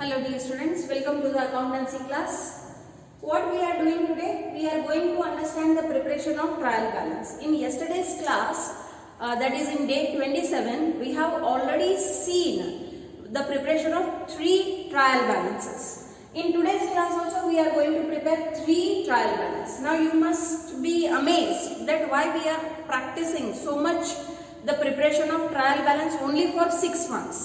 Hello dear students, welcome to the accountancy class. What we are doing today, we are going to understand the preparation of trial balance. In yesterday's class, that is in day 27, we have already seen the preparation of 3 trial balances. In today's class also we are going to prepare 3 trial balances. Now you must be amazed that why we are practicing so much the preparation of trial balance only for 6 months.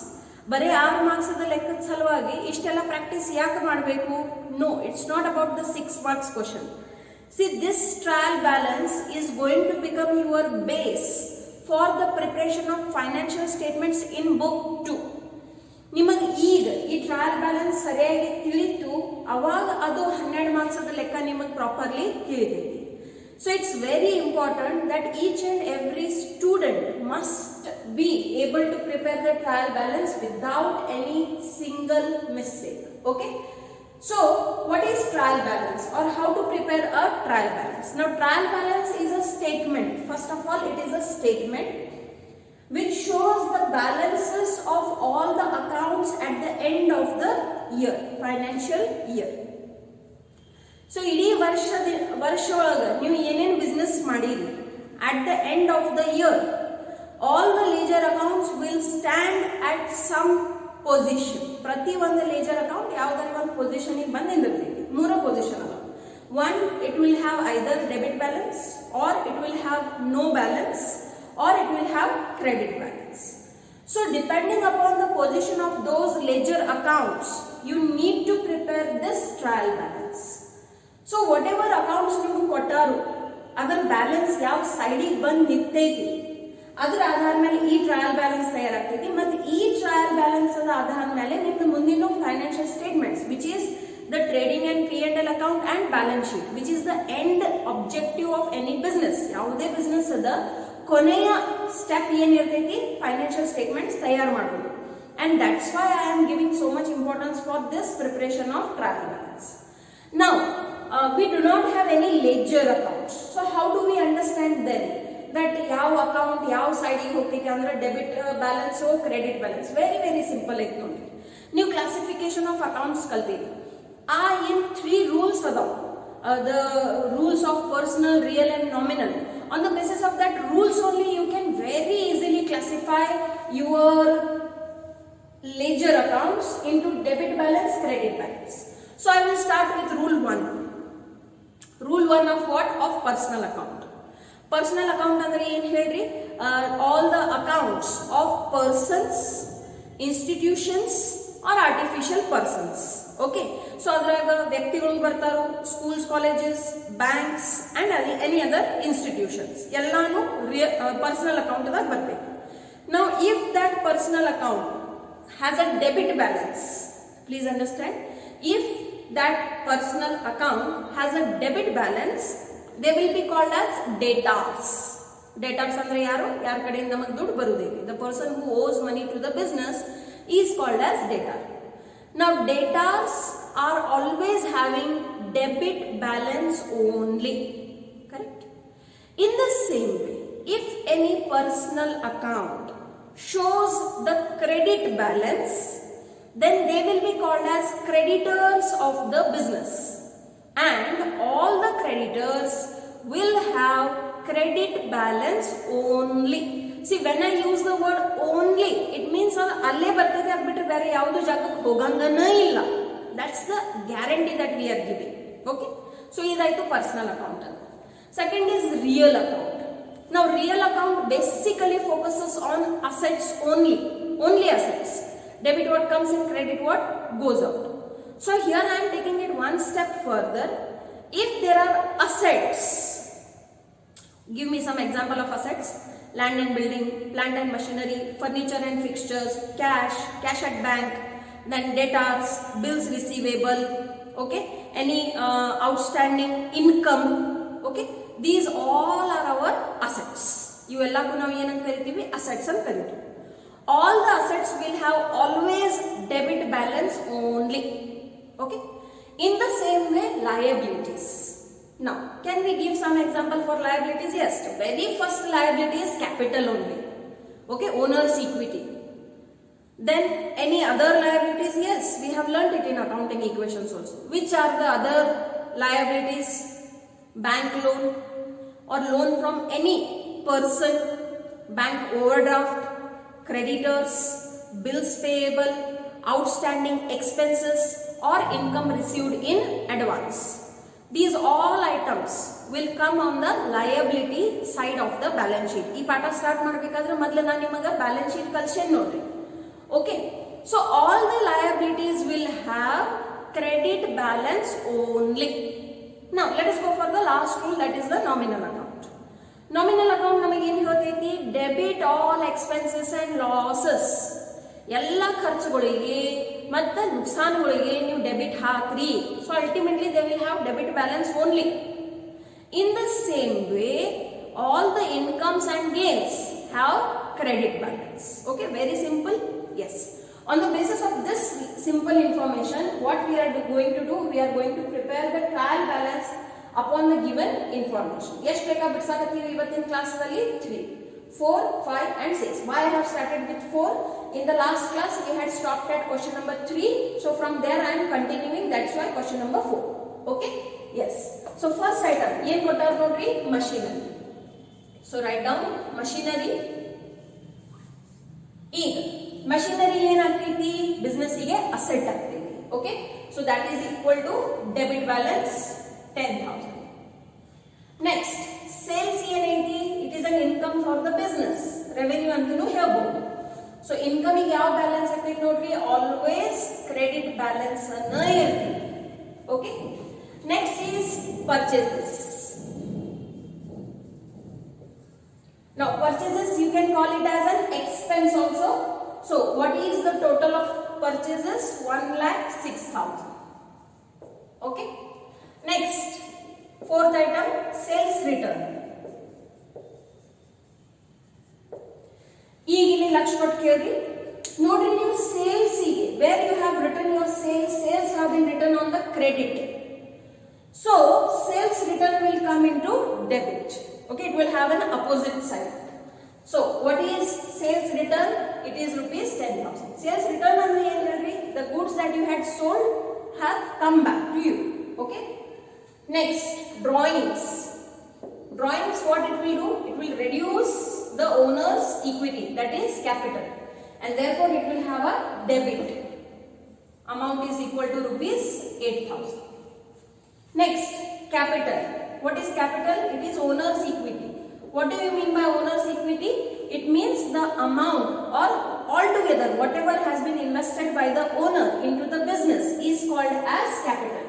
ಬರೀ 6 marks ಲೆಕ್ಕದ ಸಲುವಾಗಿ ಇಷ್ಟೆಲ್ಲ practice ಯಾಕೆ ಮಾಡಬೇಕು? No, it's not about the 6 marks question. See this trial balance is going to become your base for the preparation of financial statements in book 2. ನಿಮಗೆ ಈಗ ಈ trial balance ಸರಿಯಾಗಿ ತಿಳಿತು, ಅವಾಗ ಅದು 12 ಮಾರ್ಕ್ಸ್ ಲೆಕ್ಕ ನಿಮಗೆ properly ತಿಳಿತೈತಿ. So it's very important that each and every student must be able to prepare the trial balance without any single mistake. Okay? So what is trial balance or how to prepare a trial balance? Now trial balance is a statement. First of all, it is a statement which shows the balances of all the accounts at the end of the year, financial year. So ಇಡೀ ವರ್ಷ ಒಳಗೆ ನೀವು ಏನೇನು business ಮಾಡಿರಿ at the end of the year all the ledger accounts will stand at some position. ಪ್ರತಿ ಒಂದು ledger account ಯಾವ್ದಾರ ಒಂದು ಪೊಸಿಷನಿಗೆ ಬಂದು ನಿಂದಿರ್ತೈತಿ. 3 ಪೊಸಿಷನ್ ಅಲ್ಲ. One, it will have either debit balance or it will have no balance or it will have credit balance. So depending upon the position of those ledger accounts, you need to prepare this trial balance. So what ever accounts ನಿಮ್ಗೆ ಕೊಟ್ಟಾರು ಅದರ balance ಯಾವ ಸೈಡಿಗೆ ಬಂದು ನಿಂತೈತಿ ಅದರ ಆಧಾರ ಮೇಲೆ ಈ trial balance ತಯಾರಾಗ್ತೈತಿ. ಮತ್ತು ಈ ಟ್ರಯಲ್ ಬ್ಯಾಲೆನ್ಸ್ ಆಧಾರ ಮೇಲೆ ನಿಮ್ದು ಮುಂದಿನ financial statements which is the trading and P&L account and balance sheet which is the end objective of any business. ಯಾವುದೇ ಬಿಸ್ನೆಸ್ ಅದ ಕೊನೆಯ ಸ್ಟೆಪ್ ಏನಿರ್ತೈತಿ ಫೈನಾನ್ಷಿಯಲ್ ಸ್ಟೇಟ್ಮೆಂಟ್ಸ್ ತಯಾರು ಮಾಡೋದು. And that's why I am giving so much importance for this preparation of trial balance. Now we do not have any ledger accounts. So how do we understand then that ಯಾವ account ಯಾವ ಸೈಡಿಗೆ ಹೋಗ್ತೈತಿ ಅಂದ್ರೆ debit balance credit balance? Very simple ಐತಿ ನೋಡಿ. ನೀವು classification of accounts ಕಲ್ತೀರಿ. ಆ ಏನ್ 3 rules ಅದಾವ, the rules of personal, real and nominal. On the basis of that rules only you can very easily classify your ledger accounts into debit balance, credit balance. So I will start with rule 1. Rule 1 of what? Of personal account. Personal account ಅಂದ್ರೆ ಏನು ಹೇಳ್ರಿ? All the accounts of persons, institutions or artificial persons. Okay? So ಅದ್ರಾಗ ವ್ಯಕ್ತಿಗಳು ಬರ್ತಾರೋ, schools, colleges, banks and any other institutions. ಎಲ್ಲಾನು personal account ದಾಗ ಬರಬೇಕು. Now if that personal account has a debit balance, please understand, if that personal account has a debit balance, they will be called as debtors. Debtors andre yaru? Yar kadeyinda namak ದುಡ್ಡು ಬರುವುದಿದೆ. The person who owes money to the business is called as debtor. Now debtors are always having debit balance only. Correct? In the same way, if any personal account shows the credit balance, then they will be called as creditors of the business, and all the creditors will have credit balance only. See, when I use the word only, it means alle bartade ad bitre bere yavudu jagakku hogangana illa. That's the guarantee that we are giving. Okay? So idaitu personal account. Second is real account. Now real account basically focuses on assets only assets. Debit what comes in, credit what goes out. So here I am taking it one step further. If there are assets, give me some example of assets: land and building, plant and machinery, furniture and fixtures, cash at bank, then debtors, bills receivable, okay, any outstanding income, okay, these all are our assets. ಇವೆಲ್ಲಕ್ಕೂ ನಾವು ಏನಂತ ಕರಿತೀವಿ? Assets ಅಂತ ಕರಿತೀವಿ. All the assets will have always debit balance only. Okay? In the same way, liabilities. Now, can we give some example for liabilities? Yes. The very first liability is capital only. Okay? Owner's equity. Then any other liabilities? Yes, we have learnt it in accounting equations also. Which are the other liabilities? Bank loan or loan from any person, bank overdraft, creditors, bills payable, outstanding expenses or income received in advance. These all items will come on the liability side of the balance sheet. ಈ ಪಾಠ start ಮಾಡಬೇಕಾದ್ರೆ ಮೊದಲು ನಾನು ನಿಮಗೆ balance sheet ಕಲಿಸೇನೆ ನೋಡ್ರಿ. Okay, so all the liabilities will have credit balance only. Now let us go for the last rule, that is the nominal account. Nominal account ನಮಗೆ ಏನು ಹೇಳ್ತೈತಿ? Debit all expenses and losses. ಎಲ್ಲ ಖರ್ಚುಗಳಿಗೆ ಮತ್ತು ನುಕ್ಸಾನುಗಳಿಗೆ ನೀವು debit ಹಾಕ್ರಿ. So ultimately they will have debit balance only. In the same way, all the incomes and gains have credit balance. Okay, very simple. Yes. On the basis of this simple information, what we are going to do? We are going to prepare the trial balance upon the given information. Yes, beka bidsakathiri ivattin class nalli 3, 4, 5 and 6. Why I have started with 4? In the last class we had stopped at question number 3. So from there I am continuing. That's why question number 4. Okay? Yes. So first item, yen kottaru nodri, machinery. So write down machinery. ಈಗ machinery ಏನಾಗ್ತೈತಿ? business ಗೆ asset ಆಗ್ತೈತಿ. Okay, so that is equal to debit balance 10,000. Next, sales ಏನೈತಿ? it is an income for the business, revenue ಅಂತನೂ ಹೇಳ್ಬೋದು. so income ಗೆ ಯಾವ balance ಆಗ್ತೈತಿ ನೋಡ್ರಿ? always credit balance ಅನ್ನ ಇರ್ತೈತಿ. Okay, next is purchases. Now purchases you can call it as an expense also. So what is the total of purchases? 1,06,000. Okay. Next, fourth item, sales return. ಈಗ ಇಲ್ಲಿ ಲಕ್ಷ ಕೊಟ್ಟು ಕೇಳ್ರಿ ನೋಡ್ರಿ ನೀವು ಸೇಲ್ಸ್ ಗೆ where you have written your sales have been written on the credit. So sales return will come into debit. Okay, it will have an opposite side. So what is sales return? It is rupees 10,000. Sales return ಅಂದ್ರೆ ಏನು ಹೇಳ್ರಿ? The goods that you had sold have come back to you. Okay. Next, drawings. Drawings, what it will do? It will reduce the owner's equity, that is capital, and therefore it will have a debit. Amount is equal to rupees 8,000. Next, capital. What is capital? It is owner's equity. What do you mean by owner's equity? It means the amount or altogether whatever has been invested by the owner into the business is called as capital.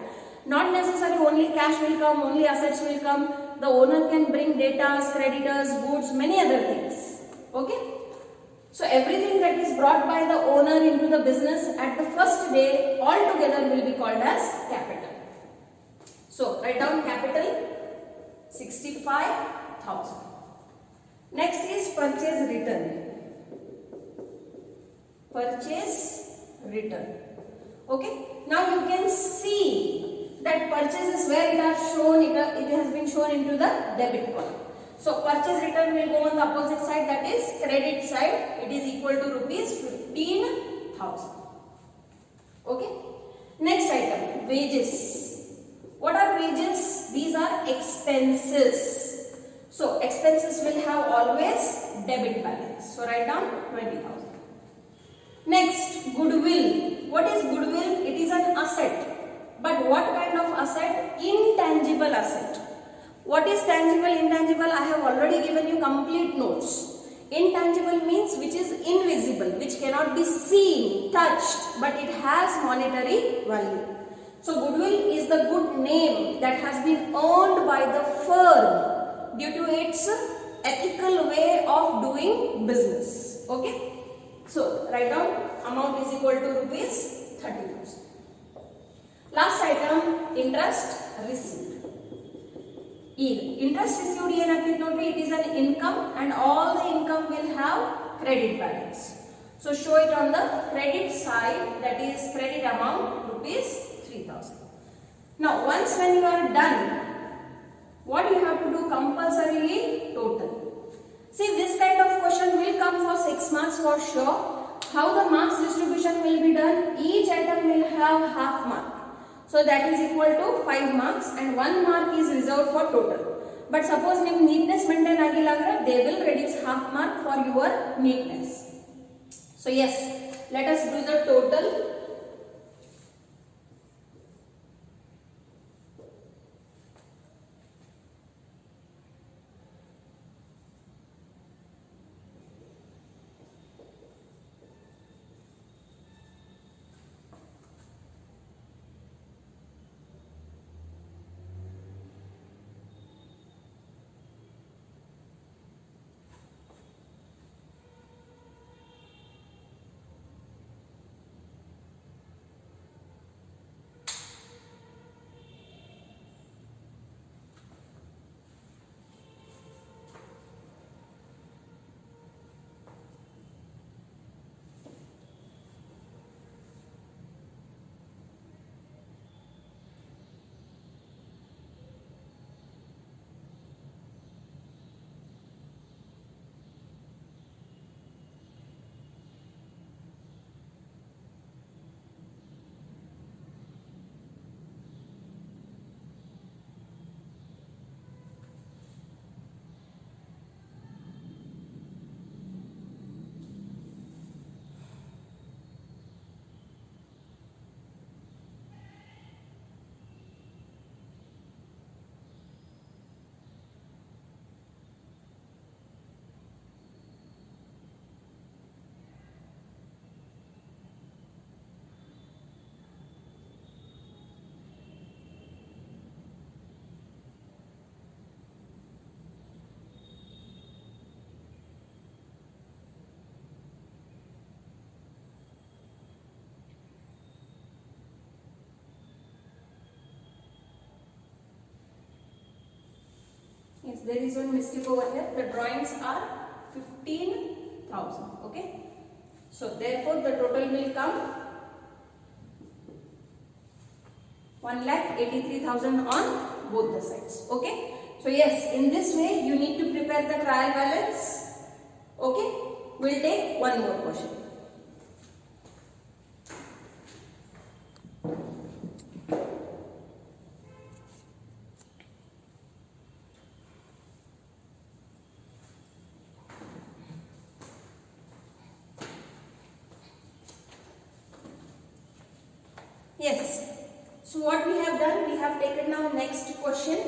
Not necessarily only cash will come, only assets will come. The owner can bring data, creditors, goods, many other things. Okay? So everything that is brought by the owner into the business at the first day altogether will be called as capital. So write down capital 65,000. Next is purchase return. Purchase return. Okay. Now you can see that purchases where it has shown, it has been shown into the debit column. So purchase return will go on the opposite side, that is credit side. It is equal to rupees 15,000. Okay. Next item, wages. What are wages? These are expenses. So expenses will have always debit balance. So write down 20,000. Next, goodwill. What is goodwill? It is an asset. But what kind of asset? Intangible asset. What is tangible, intangible? I have already given you complete notes. Intangible means which is invisible, which cannot be seen, touched, but it has monetary value. So goodwill is the good name that has been earned by the firm due to its ethical way of doing business. Okay. So write down amount is equal to rupees 30,000. Last item, interest received. Interest received ಏನಾಗ್ತೈತೆ ನೋಡ್ರಿ? It is an income and all the income will have credit balance. So show it on the credit side, that is credit amount rupees 3,000. Now once when you are done, what you have to do? Compulsorily total. See, this kind of question will come for 6 marks for sure. how the marks distribution will be done? Each item will have half mark, so that is equal to 5 marks and 1 mark is reserved for total. But suppose ನಿಮ್ಮ neatness maintain ಆಗಿಲ್ಲ ಅಂದ್ರೆ they will reduce half mark for your neatness. So yes, let us do the total. Yes, there is one mistake over here. The drawings are 15,000. Okay. So therefore the total will come 1,83,000 on both the sides. Okay. So yes, in this way you need to prepare the trial balance. Okay. We'll take one more question. Yes, so what we have done, we have taken now next question,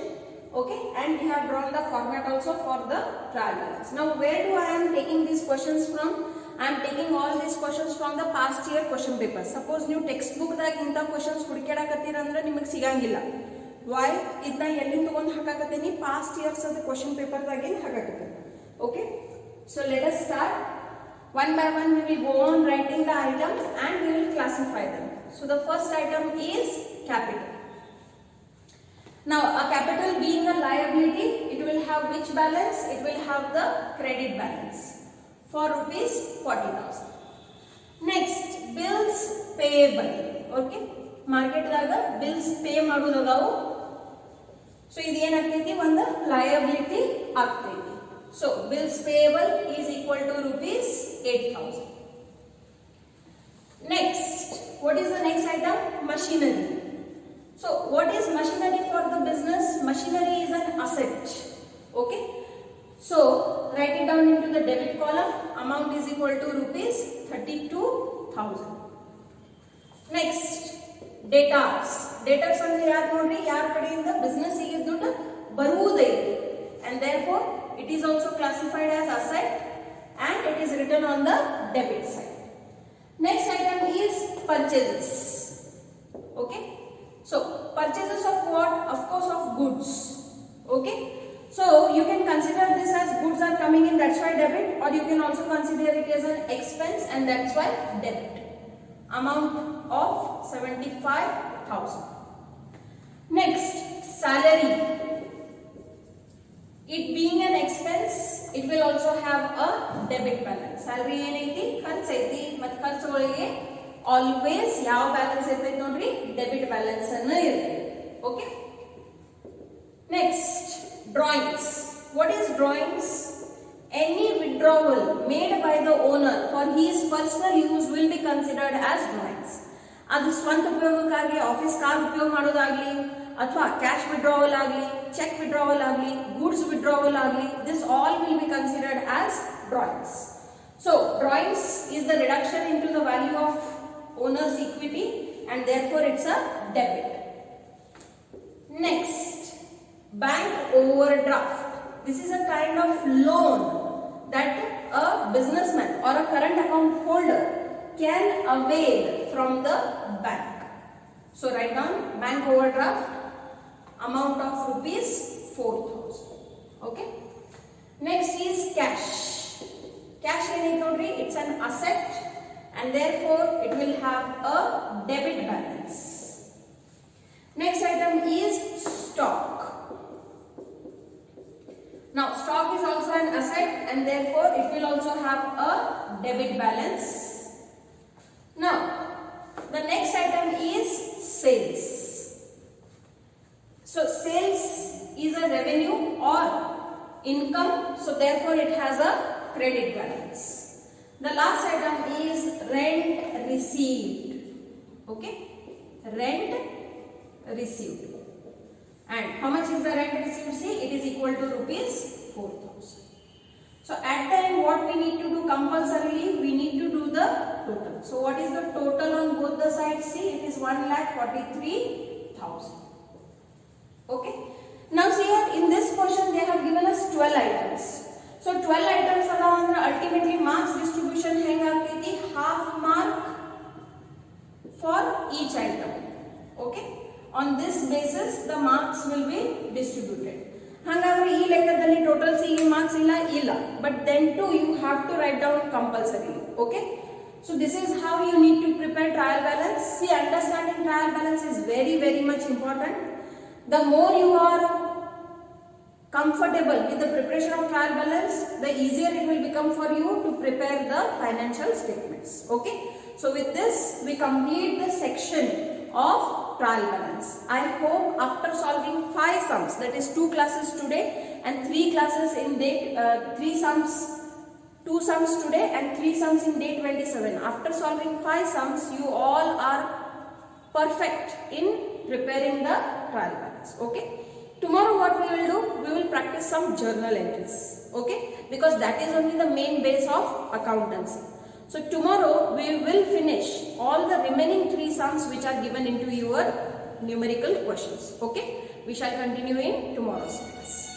okay, and we have drawn the format also for the trial balance. Now where do I am taking these questions from? I am taking all these questions from the past year question paper. Suppose you textbook ದಾಗ ಇಂತ questions ಹುಡುಕ್ಯಾಡಕತ್ತೀರ ಅಂದ್ರೆ ನಿಮಗೆ ಸಿಗಂಗಿಲ್ಲ. Why? ಇದನ್ನ ಎಲ್ಲಿಂದ ತಗೊಂಡು ಹಾಕಾಕತ್ತೀನಿ? Past years of the question paper ದಾಗೆ ಹಾಕಾಕತ್ತೀನಿ. Okay, so let us start. One by one we will go on writing the items and we will classify them. So the first item is capital. Now a capital being a liability, it will have which balance? It will have the credit balance for rupees 40,000. Next, bills payable. Okay, market daga bills pay madudadavu. So idu enaagtೈತಿ ಒಂದು liability ಆಗ್ತೈತಿ. So bills payable is equal to rupees 8,000. Next, what is the next item? Machinery. So what is machinery for the business? Machinery is an asset. Okay, so write it down into the debit column. Amount is equal to rupees 32,000. Next, debtors. Debtors ಅಂದ್ರೆ ಯಾರು ನೋಡ್ರಿ, ಯಾರ ಕಡೆಯಿಂದ business ಗೆ ದುಡ್ಡು ಬರುವುದೈತಿ, and therefore it is also classified as asset and it is written on the debit side. Next item is purchases. Okay, so purchases of what? Of course of goods. Okay, so you can consider this as goods are coming in, that's why debit, or you can also consider it as an expense and that's why debit. Amount of 75,000. Next, salary. It being an expense, it will also have a debit balance. Salary ಏನಾಯ್ತಿ? ಖರ್ಚು ಐತಿ, ಮತ್ತು ಖರ್ಚುಗಳಿಗೆ always ಯಾವ balance ಇರ್ತೈತಿ ನೋಡ್ರಿ? Debit balance ಅನ್ನು ಇರ್ತೈತಿ. Okay, next drawings. What is drawings? any withdrawal made by the owner for his personal use will be considered as drawings. ಅದು ಸ್ವಂತ ಉಪಯೋಗಕ್ಕಾಗಿ ಆಫೀಸ್ ಕಾರ್ ಉಪಯೋಗ ಮಾಡೋದಾಗ್ಲಿ ಅಥವಾ ಕ್ಯಾಶ್ ವಿಡ್ರಾವಲ್ ಆಗಲಿ, ಚೆಕ್ ವಿಡ್ರಾವಲ್ ಆಗಲಿ, ಗೂಡ್ಸ್ ವಿಡ್ರಾವಲ್ ಆಗಲಿ, this all will be considered as drawings. So drawings is the reduction into the value of owner's equity and therefore it's a debit. Next, bank overdraft. This is a kind of loan that a businessman or a current account holder can avail from the bank. So write down bank overdraft, amount of rupees 4,000. Okay. Next is cash. Cash it's an asset and therefore it will have a debit balance. Next item is stock. Now stock is also an asset and therefore it will also have a debit balance. Now the next item is sales. So sales is a revenue or income, so therefore it has a credit balance. The last item is rent received. Okay, rent received. And how much is the rent received? See, it is equal to rupees 4,000. So at the end, what we need to do compulsorily? We need to do the total. So what is the total on both the sides? See, it is 1,43,000. Okay. Now see here, in this question they have given us 12 items. So 12 items are ultimately marks distribution hengagati half mark for each item. Okay. On this basis the marks will be distributed. Hangavre ee ಲೆಕ್ಕದಲ್ಲಿ total see marks illa, but then too you have to write down compulsorily. Okay. So this is how you need to prepare trial balance. See, understanding trial balance is very much important. The more you are comfortable with the preparation of trial balance, the easier it will become for you to prepare the financial statements. Okay. So with this we complete the section of trial balance. I hope after solving 5 sums, that is 2 classes today and 3 classes in date, 2 sums today and 3 sums in day 27. After solving 5 sums, you all are perfect in preparing the trial balance. Okay. Tomorrow what we will do? We will practice some journal entries. Okay. Because that is only the main base of accountancy. So tomorrow we will finish all the remaining 3 sums which are given into your numerical questions. Okay. We shall continue in tomorrow's class.